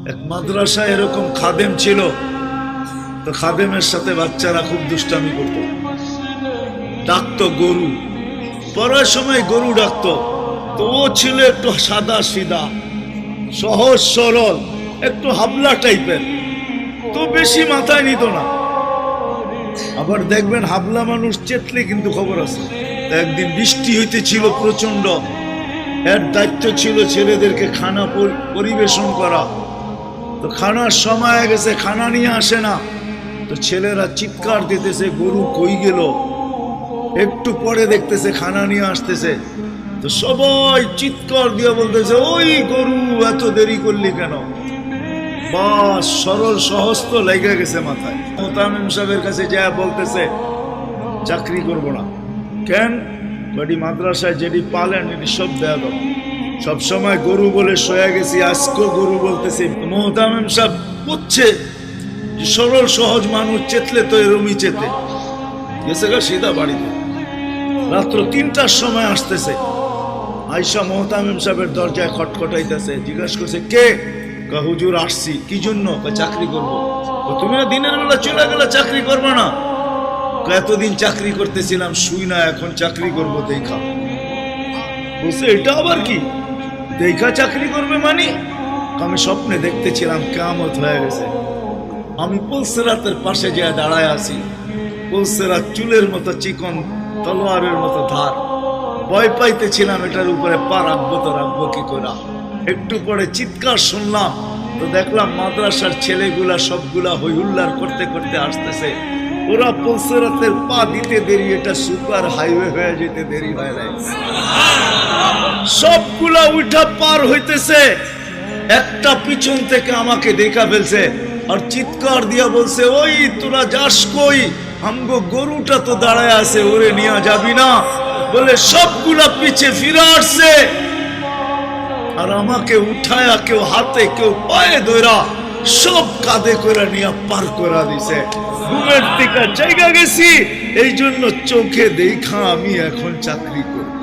এক মাদ্রাসায় এরকম খাদেম ছিল, তো খাদেমের সাথে বাচ্চারা খুব দুষ্টামি করত, ডাকতো গরু, পড়ার সময় গরু ডাকতো। তো ও ছিল একটু সাদা সিধা, সহজ সরল, একটু হাবলা টাইপের, তো বেশি মাথায় নিত না। আবার দেখবেন হাবলা মানুষ চেতলে কিন্তু খবর আছে। একদিন বৃষ্টি হইতেছিল প্রচন্ড, এর দায়িত্ব ছিল ছেলেদেরকে খানা পরিবেশন করা। তো খানার সময় গেছে, খানা নিয়ে আসে না, তো ছেলেরা চিৎকার দিতেছে গরু কই গেল। একটু পরে দেখতেছে খানা নিয়ে আসতেছে, তো সবাই চিৎকার দিয়ে বলতেছে ওই গরু এত দেরি করলি কেন। বাস সরল সহজ তো লেগে গেছে মাথায়। মোতামিম সাহেবের কাছে যা বলতেছে চাকরি করব না। কেন? বাড়ি মাদ্রাসায় যেটি পালেন এটি সব দেয়া দাও, সবসময় গরু বলে শোয়া গেছি, আজকেও গরু বলতেছি। মোতামিম সাহেব বুঝছে যে সরল সহজ মানুষ চেতলে তো এরমই চেতে গেছে গা সিধা বাড়িতে। রাত্র ৩টার সময় আসতেছে, আয়সা মোহতামিম সাহেবের দরজায় খটখটাইতেছে, জিজ্ঞাসা করছে কে? হুজুর আসছি। কি জন্য? চাকরি করবো। তুমি দিনের বেলা চলে গেলে চাকরি করবে না? এতদিন চাকরি করতেছিলাম শুই না, এখন চাকরি করবো দেখা। বলছে এটা আবার কি দেখা চাকরি করবে মানে? আমি স্বপ্নে দেখতেছিলাম কিয়ামত হয়ে গেছে, আমি পুলসিরাতের পাশে যা দাঁড়ায় আছি, পুলসিরাত চুলের মতো চিকন, তলোয়ারের মতো ধার। ভয় পাইতেছিলাম এটার উপরে পা রাখবো তো রাখবো কি করে। একটু পরে চিৎকার শুনলাম, তো দেখলাম মাদ্রাসার ছেলেগুলা সবগুলা হইহুল্লার করতে করতে আসতেছে। ওরা পুলসিরাতের পা দিতে দেরি, এটা সুপার হাইওয়ে হয়ে যেতে দেরি হয় নাই। সবগুলা উঠা পার হইতেছে, একটা পিছন থেকে আমাকে দেখা ফেলছে আর চিৎকার দিয়া বলছে ওই তোরা যাস কই? আমগো গরুটা তো দাঁড়ায় আছে, ওরে নিয়ে যাবি না? বলে সবগুলা পিছে ফিরে আসছে আর আমাকে উঠায়া কেউ হাতে কেউ পায়ে ধরা সব কাঁধে করে নিয়ে পার করে দিছে। ঘুমের থেকে জায়গা গেছি, এই জন্য চোখে দেখা আমি এখন চাকরি করব।